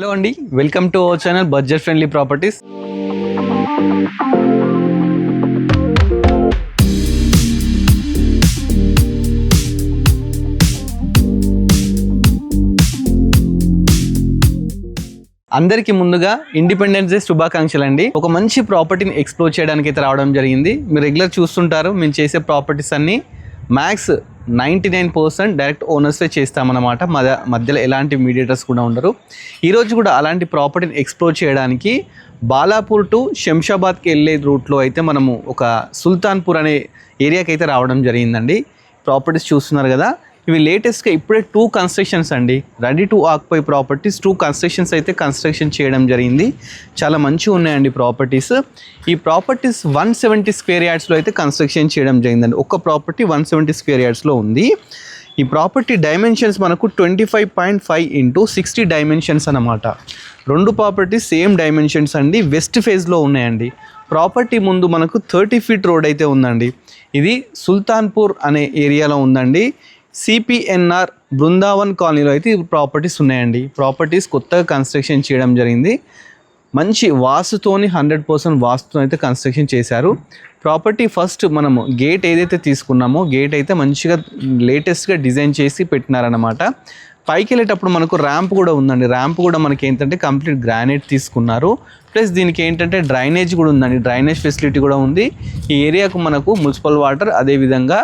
Hello అండి, welcome to our channel budget friendly properties. అందరికీ ముందుగా ఇండిపెండెన్స్ డే శుభాకాంక్షలు అండి. ఒక మంచి ప్రాపర్టీని ఎక్స్ప్లోర్ చేయడానికి అయితే రావడం జరిగింది. మీరు రెగ్యులర్ చూస్తుంటారు, మేము చేసే ప్రాపర్టీస్ అన్నీ మ్యాక్స్ 99% డైరెక్ట్ ఓనర్సే చేస్తామన్నమాట. మధ్యలో ఎలాంటి మీడియేటర్స్ కూడా ఉండరు. ఈరోజు కూడా అలాంటి ప్రాపర్టీని ఎక్స్ప్లోర్ చేయడానికి బాలాపూర్ టు శంషాబాద్కి వెళ్ళే రూట్లో అయితే మనము ఒక సుల్తాన్పూర్ అనే ఏరియాకి అయితే రావడం జరిగిందండి. ప్రాపర్టీస్ చూస్తున్నారు కదా, ఇవి లేటెస్ట్గా ఇప్పుడే 2 కన్స్ట్రక్షన్స్ అండి. Ready to occupy properties 2 constructions అయితే కన్స్ట్రక్షన్ చేయడం జరిగింది. చాలా మంచిగా ఉన్నాయండి ప్రాపర్టీస్. ఈ ప్రాపర్టీస్ 170 స్క్వేర్ యార్డ్స్లో అయితే కన్స్ట్రక్షన్ చేయడం జరిగిందండి. ఒక్క ప్రాపర్టీ 170 స్క్వేర్ యార్డ్స్లో ఉంది. ఈ ప్రాపర్టీ డైమెన్షన్స్ మనకు 25.5 × 60 డైమెన్షన్స్ అన్నమాట. 2 ప్రాపర్టీస్ సేమ్ డైమెన్షన్స్ అండి. వెస్ట్ ఫేజ్లో ఉన్నాయండి. ప్రాపర్టీ ముందు మనకు 30 ఫీట్ రోడ్ అయితే ఉందండి. ఇది సుల్తాన్పూర్ అనే ఏరియాలో ఉందండి. సిపిఎన్ఆర్ బృందావన్ కాలనీలో అయితే ఈ ప్రాపర్టీస్ ఉన్నాయండి. ప్రాపర్టీస్ కొత్తగా కన్స్ట్రక్షన్ చేయడం జరిగింది. మంచి వాస్తుతోని 100% వాస్తుతో అయితే కన్స్ట్రక్షన్ చేశారు. ప్రాపర్టీ ఫస్ట్ మనము గేట్ ఏదైతే తీసుకున్నామో గేట్ అయితే మంచిగా లేటెస్ట్గా డిజైన్ చేసి పెట్టినారనమాట. పైకి వెళ్ళేటప్పుడు మనకు ర్యాంప్ కూడా ఉందండి. ర్యాంప్ కూడా మనకి ఏంటంటే కంప్లీట్ గ్రానైట్ తీసుకున్నారు. ప్లస్ దీనికి ఏంటంటే డ్రైనేజ్ కూడా ఉందండి. డ్రైనేజ్ ఫెసిలిటీ కూడా ఉంది. ఈ ఏరియాకు మనకు మున్సిపల్ వాటర్, అదేవిధంగా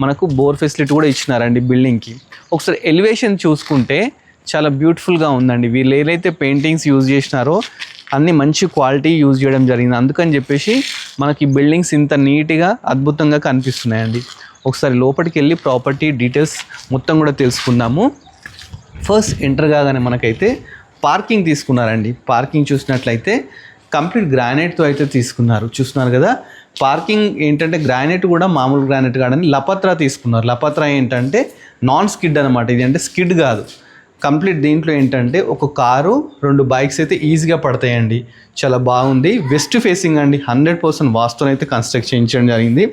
మనకు బోర్ ఫెసిలిటీ కూడా ఇచ్చినారండి బిల్డింగ్కి. ఒకసారి ఎలివేషన్ చూసుకుంటే చాలా బ్యూటిఫుల్గా ఉందండి. వీళ్ళు ఏదైతే పెయింటింగ్స్ యూజ్ చేసినారో అన్నీ మంచి క్వాలిటీ యూజ్ చేయడం జరిగింది. అందుకని చెప్పేసి మనకి బిల్డింగ్స్ ఇంత నీట్గా అద్భుతంగా కనిపిస్తున్నాయండి. ఒకసారి లోపలికి వెళ్ళి ప్రాపర్టీ డీటెయిల్స్ మొత్తం కూడా తెలుసుకుందాము. ఫస్ట్ ఎంటర్ కాగానే మనకైతే పార్కింగ్ తీసుకున్నారండి. పార్కింగ్ చూసినట్లయితే కంప్లీట్ గ్రానైట్తో అయితే తీసుకున్నారు. చూస్తున్నారు కదా, పార్కింగ్ ఏంటంటే గ్రానైట్ కూడా మామూలు గ్రానైట్ కాదని లపత్రా తీసుకున్నారు. లపత్రా ఏంటంటే నాన్ స్కిడ్ అనమాట. ఇది అంటే స్కిడ్ కాదు, కంప్లీట్. దీంట్లో ఏంటంటే ఒక కారు 2 బైక్స్ అయితే ఈజీగా పడతాయండి. చాలా బాగుంది. వెస్ట్ ఫేసింగ్ అండి. 100% వాస్తుని అయితే కన్స్ట్రక్ట్ చేయించడం జరిగింది.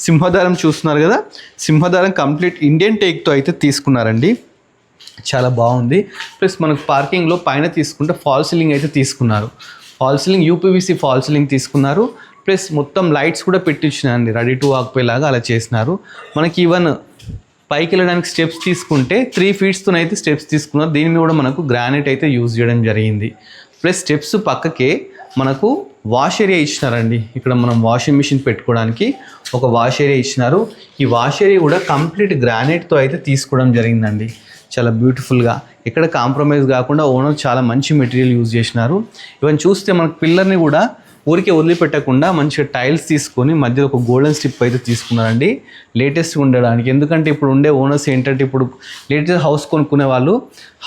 సింహద్వారం చూస్తున్నారు కదా, సింహద్వారం కంప్లీట్ ఇండియన్ టేక్తో అయితే తీసుకున్నారండి. చాలా బాగుంది. ప్లస్ మనకు పార్కింగ్లో పైన తీసుకుంటే ఫాల్ సీలింగ్ అయితే తీసుకున్నారు. Fall ceiling UPVC fall ceiling తీసుకున్నారు. ప్లస్ మొత్తం లైట్స్ కూడా పెట్టించినారండి. రెడీ టు ఆక్యుపై లాగా అలా చేసినారు. మనకి ఈవెన్ పైకి వెళ్ళడానికి స్టెప్స్ తీసుకుంటే 3 ఫీట్స్తోనైతే స్టెప్స్ తీసుకున్నారు. దీని మీద కూడా మనకు గ్రానైట్ అయితే యూజ్ చేయడం జరిగింది. ప్లస్ స్టెప్స్ పక్కకే మనకు వాష్ ఏరియా ఇచ్చినారండి. ఇక్కడ మనం వాషింగ్ మిషన్ పెట్టుకోవడానికి ఒక వాష్ ఏరియా ఇచ్చినారు. ఈ వాష్ ఏరియా కూడా కంప్లీట్ గ్రానైట్తో అయితే తీసుకోవడం జరిగిందండి. చాలా బ్యూటిఫుల్గా, ఎక్కడ కాంప్రమైజ్ కాకుండా ఓనర్ చాలా మంచి మెటీరియల్ యూజ్ చేసినారు. ఇవన్నీ చూస్తే మనకు పిల్లర్ని కూడా ఊరికే వదిలిపెట్టకుండా మంచిగా టైల్స్ తీసుకొని మధ్యలో ఒక గోల్డెన్ స్ట్రిప్ అయితే తీసుకున్నారండి, లేటెస్ట్గా ఉండడానికి. ఎందుకంటే ఇప్పుడు ఉండే ఓనర్స్ ఏంటంటే ఇప్పుడు లేటెస్ట్ హౌస్ కొనుక్కునే వాళ్ళు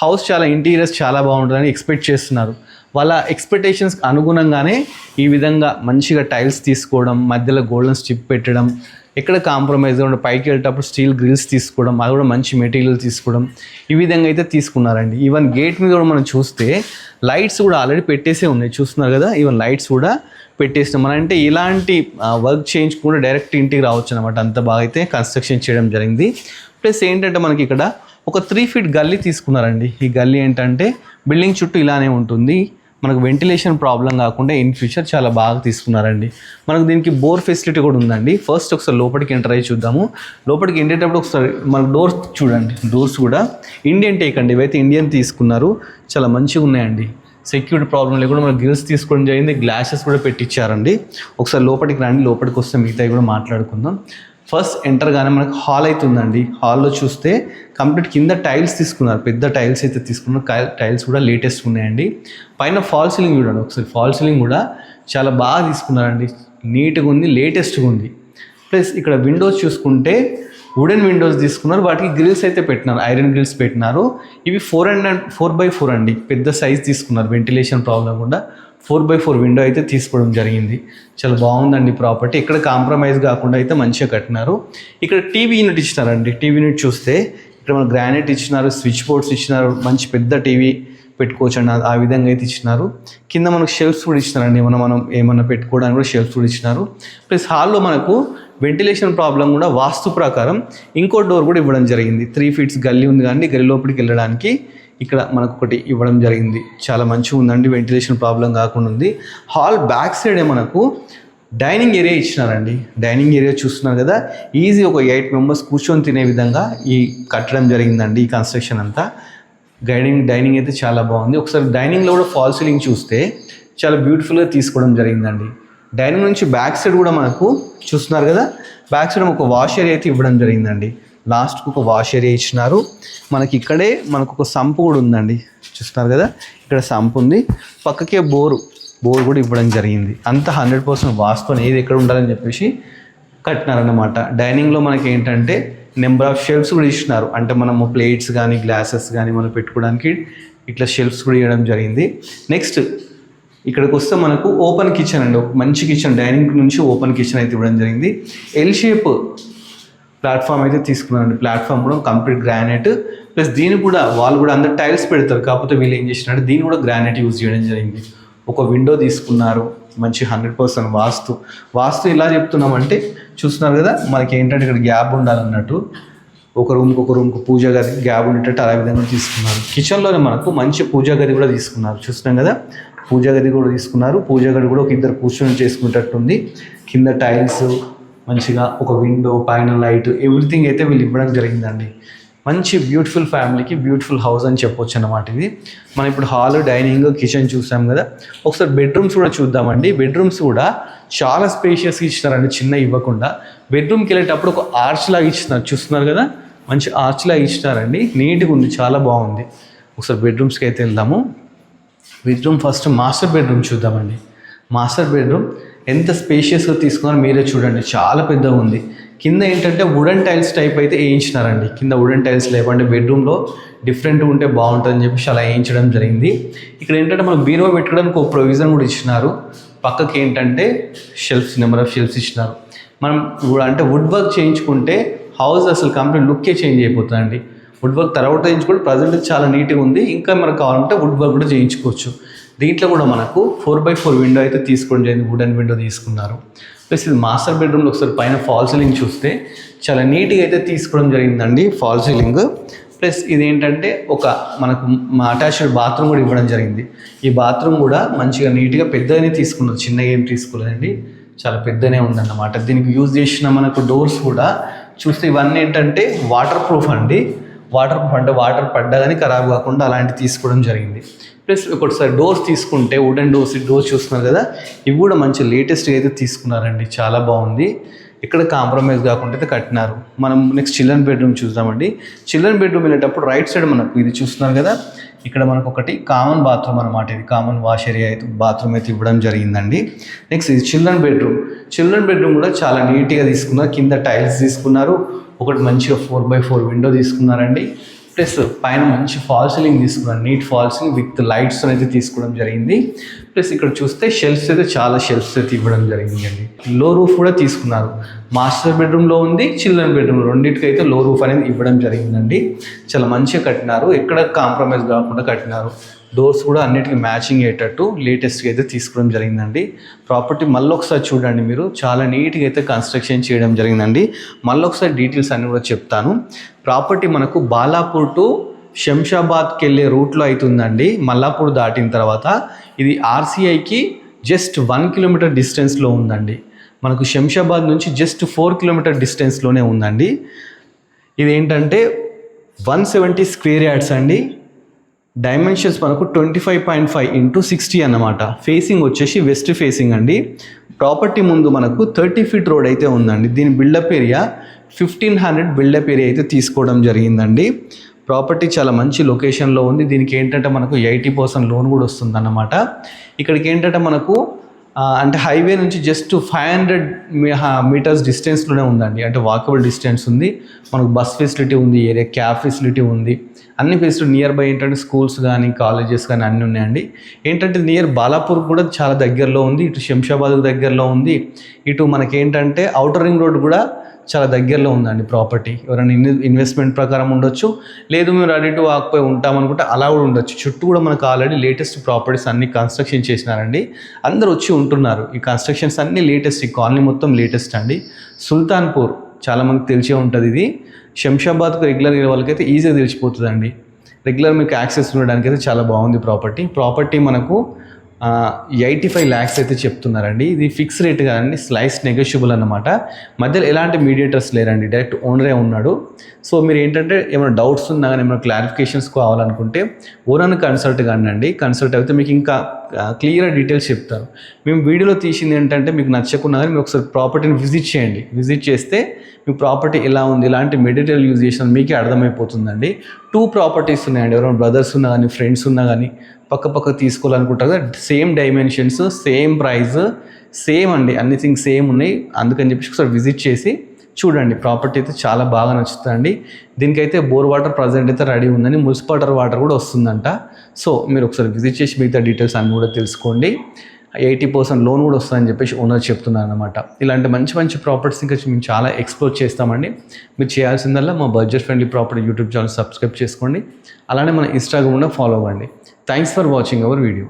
హౌస్ చాలా ఇంటీరియర్స్ చాలా బాగుంటుందని ఎక్స్పెక్ట్ చేస్తున్నారు. వాళ్ళ ఎక్స్పెక్టేషన్స్ అనుగుణంగానే ఈ విధంగా మంచిగా టైల్స్ తీసుకోవడం, మధ్యలో గోల్డెన్ స్ట్రిప్ పెట్టడం, ఎక్కడ కాంప్రమైజ్ కూడా పైకి వెళ్ళేటప్పుడు స్టీల్ గ్రిల్స్ తీసుకోవడం, అది కూడా మంచి మెటీరియల్ తీసుకోవడం, ఈ విధంగా అయితే తీసుకున్నారండి. ఈవెన్ గేట్ మీద కూడా మనం చూస్తే లైట్స్ కూడా ఆల్రెడీ పెట్టేసే ఉన్నాయి. చూస్తున్నారు కదా, ఈవెన్ లైట్స్ కూడా పెట్టేసినాం. మన అంటే ఇలాంటి వర్క్ చేయించుకుంటే డైరెక్ట్ ఇంటికి రావచ్చు అనమాట. అంత బాగా అయితే కన్స్ట్రక్షన్ చేయడం జరిగింది. ప్లస్ ఏంటంటే మనకి ఇక్కడ ఒక 3 ఫీట్ గల్లీ తీసుకున్నారండి. ఈ గల్లీ ఏంటంటే బిల్డింగ్ చుట్టూ ఇలానే ఉంటుంది. మనకు వెంటిలేషన్ ప్రాబ్లం కాకుండా ఇన్ ఫ్యూచర్ చాలా బాగా తీసుకున్నారండి. మనకు దీనికి బోర్ ఫెసిలిటీ కూడా ఉందండి. ఫస్ట్ ఒకసారి లోపలికి ఎంటర్ అయ్యి చూద్దాము. లోపలికి ఎంటేటప్పుడు ఒకసారి మనకు డోర్స్ చూడండి. డోర్స్ కూడా ఇండియన్ టేక్ అండి. ఇవైతే ఇండియన్ తీసుకున్నారు. చాలా మంచిగా ఉన్నాయండి. సెక్యూరిటీ ప్రాబ్లం లేకుండా మనకు గ్రిల్స్ తీసుకోవడం జరిగింది. గ్లాసెస్ కూడా పెట్టించారండి. ఒకసారి లోపలికి రండి. లోపలికి వస్తే మిగతాయి కూడా మాట్లాడుకుందాం. ఫస్ట్ ఎంటర్ గానే మనకు హాల్ అయితే ఉందండి. హాల్లో చూస్తే కంప్లీట్ కింద టైల్స్ తీసుకున్నారు. పెద్ద టైల్స్ అయితే తీసుకున్నారు. టైల్స్ కూడా లేటెస్ట్ ఉన్నాయండి. పైన ఫాల్ సీలింగ్ చూడండి. ఒకసారి ఫాల్ సీలింగ్ కూడా చాలా బాగా తీసుకున్నారండి. నీట్గా ఉంది, లేటెస్ట్గా ఉంది. ప్లస్ ఇక్కడ విండోస్ చూసుకుంటే వుడెన్ విండోస్ తీసుకున్నారు. వాటికి గ్రిల్స్ అయితే పెట్టినారు, ఐరన్ గ్రిల్స్ పెట్టినారు. ఇవి 4x4 అండి. పెద్ద సైజ్ తీసుకున్నారు. వెంటిలేషన్ ప్రాబ్లం కూడా 4x4 విండో అయితే తీసుకోవడం జరిగింది. చాలా బాగుందండి ప్రాపర్టీ. ఇక్కడ కాంప్రమైజ్ కాకుండా అయితే మంచిగా కట్టినారు. ఇక్కడ టీవీ యూనిట్ ఇచ్చినారండి. టీవీ యూనిట్ చూస్తే ఇక్కడ మన గ్రానైట్ ఇచ్చినారు, స్విచ్ బోర్డ్స్ ఇచ్చినారు, మంచి పెద్ద టీవీ పెట్టుకోవచ్చు అండి. ఆ విధంగా అయితే ఇచ్చినారు. కింద మనకు షెల్ఫ్స్ కూడా ఇచ్చినారండి. మనం ఏమన్నా పెట్టుకోవడానికి కూడా షెల్ఫ్స్ కూడా ఇచ్చినారు. ప్లస్ హాల్లో మనకు వెంటిలేషన్ ప్రాబ్లం కూడా వాస్తు ప్రకారం ఇంకో డోర్ కూడా ఇవ్వడం జరిగింది. 3 ఫీట్స్ గల్లీ ఉంది కానీ గల్లీ లోపలికి వెళ్ళడానికి ఇక్కడ మనకు ఒకటి ఇవ్వడం జరిగింది. చాలా మంచిగా ఉందండి, వెంటిలేషన్ ప్రాబ్లం కాకుండా ఉంది. హాల్ బ్యాక్ సైడే మనకు డైనింగ్ ఏరియా ఇచ్చినారండి. డైనింగ్ ఏరియా చూస్తున్నారు కదా, ఈజీ ఒక 8 మెంబర్స్ కూర్చొని తినే విధంగా ఈ కట్టడం జరిగిందండి. ఈ కన్స్ట్రక్షన్ అంతా డైనింగ్ అయితే చాలా బాగుంది. ఒకసారి డైనింగ్లో కూడా ఫాల్ సీలింగ్ చూస్తే చాలా బ్యూటిఫుల్గా తీసుకోవడం జరిగిందండి. డైనింగ్ నుంచి బ్యాక్ సైడ్ కూడా మనకు చూస్తున్నారు కదా, బ్యాక్ సైడ్ ఒక వాష్ ఏరియా అయితే ఇవ్వడం జరిగిందండి. లాస్ట్కి ఒక వాష్ ఏరియా ఇచ్చినారు. మనకి ఇక్కడే మనకు ఒక సంపు కూడా ఉందండి. చూస్తున్నారు కదా, ఇక్కడ సంపు ఉంది, పక్కకే బోర్ కూడా ఇవ్వడం జరిగింది. అంతా 100% వాస్తుతో ఏది ఎక్కడ ఉండాలని చెప్పేసి కట్టినారన్నమాట. డైనింగ్లో మనకి ఏంటంటే నెంబర్ ఆఫ్ షెల్ఫ్స్ కూడా ఇచ్చినారు. అంటే మనము ప్లేట్స్ కానీ గ్లాసెస్ కానీ మనం పెట్టుకోవడానికి ఇట్లా షెల్ఫ్స్ కూడా ఇవ్వడం జరిగింది. నెక్స్ట్ ఇక్కడికి వస్తే మనకు ఓపెన్ కిచెన్ అండి, ఒక మంచి కిచెన్. డైనింగ్ నుంచి ఓపెన్ కిచెన్ అయితే ఇవ్వడం జరిగింది. ఎల్ షేప్ ప్లాట్ఫామ్ అయితే తీసుకున్నారండి. ప్లాట్ఫామ్ కూడా కంప్లీట్ గ్రానైట్ ప్లస్ దీని కూడా వాళ్ళు కూడా అందరు టైల్స్ పెడతారు, కాకపోతే వీళ్ళు ఏం చేసినట్టు దీన్ని కూడా గ్రానైట్ యూజ్ చేయడం జరిగింది. ఒక విండో తీసుకున్నారు, మంచి 100% వాస్తు ఇలా చెప్తున్నామంటే చూస్తున్నారు కదా, మనకి ఏంటంటే ఇక్కడ గ్యాప్ ఉండాలన్నట్టు ఒక రూమ్కి పూజా గది గ్యాప్ ఉండేటట్టు అలా విధంగా తీసుకున్నారు. కిచెన్లోనే మనకు మంచి పూజా గది కూడా తీసుకున్నారు. చూస్తున్నాం కదా, పూజా గది కూడా తీసుకున్నారు. పూజా గది కూడా ఒక ఇద్దరు కూర్చొని చేసుకునేటట్టుంది. కింద టైల్స్ మంచిగా ఒక విండో, పైన లైట్, ఎవ్రీథింగ్ అయితే వీళ్ళు ఇవ్వడం జరిగిందండి. మంచి బ్యూటిఫుల్ ఫ్యామిలీకి బ్యూటిఫుల్ హౌస్ అని చెప్పొచ్చు అన్నమాట ఇది. మనం ఇప్పుడు హాల్, డైనింగ్, కిచెన్ చూసాం కదా, ఒకసారి బెడ్రూమ్స్ కూడా చూద్దామండి. బెడ్రూమ్స్ కూడా చాలా స్పేషియస్గా ఇచ్చినారండి, చిన్న ఇవ్వకుండా. బెడ్రూమ్కి వెళ్ళేటప్పుడు ఒక ఆర్చ్ లాగా ఇచ్చినారు. చూస్తున్నారు కదా, మంచి ఆర్చ్ లాగా ఇచ్చినారండి. నీట్గా ఉంది, చాలా బాగుంది. ఒకసారి బెడ్రూమ్స్కి అయితే వెళ్దాము. బెడ్రూమ్ ఫస్ట్ మాస్టర్ బెడ్రూమ్ చూద్దామండి. మాస్టర్ బెడ్రూమ్ ఎంత స్పేషియస్గా తీసుకున్నారో మీరే చూడండి, చాలా పెద్దగా ఉంది. కింద ఏంటంటే వుడెన్ టైల్స్ టైప్ అయితే వేయించినారండి. కింద వుడెన్ టైల్స్ లేకుంటే బెడ్రూమ్లో డిఫరెంట్గా ఉంటే బాగుంటుందని చెప్పేసి అలా వేయించడం జరిగింది. ఇక్కడ ఏంటంటే మనం బీరువా పెట్టుకోవడానికి ఒక ప్రొవిజన్ కూడా ఇచ్చినారు. పక్కకి ఏంటంటే షెల్ఫ్స్, నెంబర్ ఆఫ్ షెల్ఫ్స్ ఇచ్చినారు. మనం అంటే వుడ్ వర్క్ చేయించుకుంటే హౌస్ అసలు కంప్లీట్ లుక్కే చేంజ్ అయిపోతుందండి. వుడ్ వర్క్ తర్వాత చేయించుకుంటే ప్రజెంట్ చాలా నీట్గా ఉంది. ఇంకా మనకు కావాలంటే వుడ్ వర్క్ కూడా చేయించుకోవచ్చు. దీంట్లో కూడా మనకు 4x4 విండో అయితే తీసుకోవడం జరిగింది. వుడెన్ విండో తీసుకున్నారు. ప్లస్ ఇది మాస్టర్ బెడ్రూమ్లో ఒకసారి పైన ఫాల్ సీలింగ్ చూస్తే చాలా నీట్గా అయితే తీసుకోవడం జరిగిందండి, ఫాల్ సీలింగ్. ప్లస్ ఇదేంటంటే ఒక మనకు అటాచ్డ్ బాత్రూమ్ కూడా ఇవ్వడం జరిగింది. ఈ బాత్రూమ్ కూడా మంచిగా నీట్గా పెద్దగానే తీసుకున్నారు, చిన్నగా ఏం తీసుకోలేదండి, చాలా పెద్దనే ఉందన్నమాట. దీనికి యూజ్ చేసిన మనకు డోర్స్ కూడా చూస్తే ఇవన్నీ ఏంటంటే వాటర్ ప్రూఫ్ అండి. వాటర్ ప్రూఫ్ అంటే వాటర్ పడ్డా కానీ ఖరాబ్ కాకుండా అలాంటివి తీసుకోవడం జరిగింది. ప్లస్ ఒకసారి డోర్స్ తీసుకుంటే వుడెన్ డోర్స్ చూస్తున్నారు కదా, ఇవి కూడా మంచి లేటెస్ట్గా అయితే తీసుకున్నారండి, చాలా బాగుంది. ఇక్కడ కాంప్రమైజ్ కాకుండా అయితే కట్టినారు. మనం నెక్స్ట్ చిల్డ్రన్ బెడ్రూమ్ చూద్దామండి. చిల్డ్రన్ బెడ్రూమ్ వెళ్ళేటప్పుడు రైట్ సైడ్ మనకు ఇది చూస్తున్నారు కదా, ఇక్కడ మనకు ఒకటి కామన్ బాత్రూమ్ అనమాట. ఇది కామన్ వాష్ ఏరియా అయితే బాత్రూమ్ అయితే ఇవ్వడం జరిగిందండి. నెక్స్ట్ ఇది చిల్డ్రన్ బెడ్రూమ్ కూడా చాలా నీట్గా తీసుకున్నారు. కింద టైల్స్ తీసుకున్నారు, ఒకటి మంచిగా 4x4 విండో తీసుకున్నారండి. ప్లస్ పైన మంచి ఫాల్ సీలింగ్ తీసుకున్నారు, neat false ceiling with lights అయితే తీసుకోవడం జరిగింది. ప్లస్ ఇక్కడ చూస్తే షెల్ఫ్స్ అయితే చాలా షెల్ఫ్స్ అయితే ఇవ్వడం జరిగిందండి. లో రూఫ్ కూడా తీసుకున్నారు. మాస్టర్ బెడ్రూమ్లో ఉంది, చిల్డ్రన్ బెడ్రూమ్ రెండింటికైతే లో రూఫ్ అనేది ఇవ్వడం జరిగిందండి. చాలా మంచిగా కట్టినారు, ఎక్కడ కాంప్రమైజ్ కాకుండా కట్టినారు. డోర్స్ కూడా అన్నిటికీ మ్యాచింగ్ అయ్యేటట్టు లేటెస్ట్గా అయితే తీసుకోవడం జరిగిందండి. ప్రాపర్టీ మళ్ళీ ఒకసారి చూడండి మీరు, చాలా నీట్గా అయితే కన్స్ట్రక్షన్ చేయడం జరిగిందండి. మళ్ళీ ఒకసారి డీటెయిల్స్ అన్నీ కూడా చెప్తాను. ప్రాపర్టీ మనకు బాలాపూర్ టు శంషాబాద్కి వెళ్ళే రూట్లో అవుతుందండి. మల్లాపూర్ దాటిన తర్వాత ఇది RCIకి జస్ట్ 1 కిలోమీటర్ డిస్టెన్స్లో ఉందండి. మనకు శంషాబాద్ నుంచి జస్ట్ 4 కిలోమీటర్ డిస్టెన్స్లోనే ఉందండి. ఇది ఏంటంటే 170 స్క్వేర్ యార్డ్స్ అండి. డైమెన్షన్స్ మనకు 25.5 × 60 అన్నమాట. ఫేసింగ్ వచ్చేసి వెస్ట్ ఫేసింగ్ అండి. ప్రాపర్టీ ముందు మనకు 30 ఫీట్ రోడ్ అయితే ఉందండి. దీని బిల్డప్ ఏరియా 1500 బిల్డప్ ఏరియా అయితే తీసుకోవడం జరిగిందండి. ప్రాపర్టీ చాలా మంచి లొకేషన్లో ఉంది. దీనికి ఏంటంటే మనకు 80% లోన్ కూడా వస్తుంది అన్నమాట. ఇక్కడికి ఏంటంటే మనకు అంటే హైవే నుంచి జస్ట్ 500 మీటర్స్ డిస్టెన్స్లోనే ఉందండి. అంటే వాకబుల్ డిస్టెన్స్ ఉంది. మనకు బస్ ఫెసిలిటీ ఉంది, ఏరియా క్యాబ్ ఫెసిలిటీ ఉంది, అన్ని ఫెసిలిటీ నియర్ బై ఏంటంటే స్కూల్స్ కానీ కాలేజెస్ కానీ అన్నీ ఉన్నాయండి. ఏంటంటే నియర్ బాలాపూర్ కూడా చాలా దగ్గరలో ఉంది, ఇటు శంషాబాద్ దగ్గరలో ఉంది, ఇటు మనకేంటంటే ఔటర్ రింగ్ రోడ్ కూడా చాలా దగ్గరలో ఉందండి. ప్రాపర్టీ ఎవరైనా ఇన్వెస్ట్మెంట్ ప్రకారం ఉండొచ్చు, లేదు మేము రెడీ టు వాక్పోయి ఉంటామనుకుంటే అలా కూడా ఉండొచ్చు. చుట్టూ కూడా మనకు ఆల్రెడీ లేటెస్ట్ ప్రాపర్టీస్ అన్ని కన్స్ట్రక్షన్ చేసినారండి. అందరూ వచ్చి ఉంటున్నారు. ఈ కన్స్ట్రక్షన్స్ అన్నీ లేటెస్ట్, ఈ కాలనీ మొత్తం లేటెస్ట్ అండి. సుల్తాన్పూర్ చాలామందికి తెలిసే ఉంటుంది. ఇది శంషాబాద్కు రెగ్యులర్ వాళ్ళకైతే ఈజీగా తెలిసిపోతుందండి. రెగ్యులర్ మీకు యాక్సెస్ ఉండడానికి అయితే చాలా బాగుంది ప్రాపర్టీ మనకు 85 lakhs అయితే చెప్తున్నారండి. ఇది ఫిక్స్ రేట్ కాదండి, స్లైస్ నెగోషియబుల్ అన్నమాట. మధ్యలో ఎలాంటి మీడియేటర్స్ లేరండి, డైరెక్ట్ ఓనరే ఉన్నాడు. సో మీరు ఏంటంటే ఏమైనా డౌట్స్ ఉన్నా కానీ ఏమైనా క్లారిఫికేషన్స్ కావాలనుకుంటే ఓనర్ని కన్సల్ట్ కానివ్వండి. కన్సల్ట్ అయితే మీకు ఇంకా క్లియర్ డీటెయిల్స్ చెప్తారు. మేము వీడియోలో తీసింది ఏంటంటే మీకు నచ్చకున్నా కానీ మీరు ఒకసారి ప్రాపర్టీని విజిట్ చేయండి. విజిట్ చేస్తే మీ ప్రాపర్టీ ఎలా ఉంది, ఎలాంటి మెటీరియల్ యూజ్ చేసిన మీకే అర్థమైపోతుందండి. 2 ప్రాపర్టీస్ ఉన్నాయండి. ఎవరైనా బ్రదర్స్ ఉన్నా కానీ ఫ్రెండ్స్ ఉన్నా కానీ పక్క తీసుకోవాలనుకుంటారు కదా, same dimensions, same price, same అండి, అన్నిథింగ్ సేమ్ ఉన్నాయి. అందుకని చెప్పి ఒకసారి విజిట్ చేసి చూడండి. ప్రాపర్టీ అయితే చాలా బాగా నచ్చుతుందండి. దీనికైతే బోర్ వాటర్ ప్రజెంట్ అయితే రెడీ ఉందని, మున్సిపల్ వాటర్ కూడా వస్తుందంట. సో మీరు ఒకసారి విజిట్ చేసి మిగతా డీటెయిల్స్ అన్నీ కూడా తెలుసుకోండి. 80% లోన్ కూడా వస్తుందని చెప్పేసి ఓనర్ చెప్తున్నారు అనమాట. ఇలాంటి మంచి ప్రాపర్టీస్ ఇంకా మేము చాలా ఎక్స్ప్లోర్ చేస్తామండి. మీరు చేయాల్సిందల్లా మా budget friendly property YouTube channel subscribe చేసుకోండి. అలానే మన ఇన్స్టాగ్రామ్ కూడా ఫాలో అవ్వండి. Thanks for watching our video.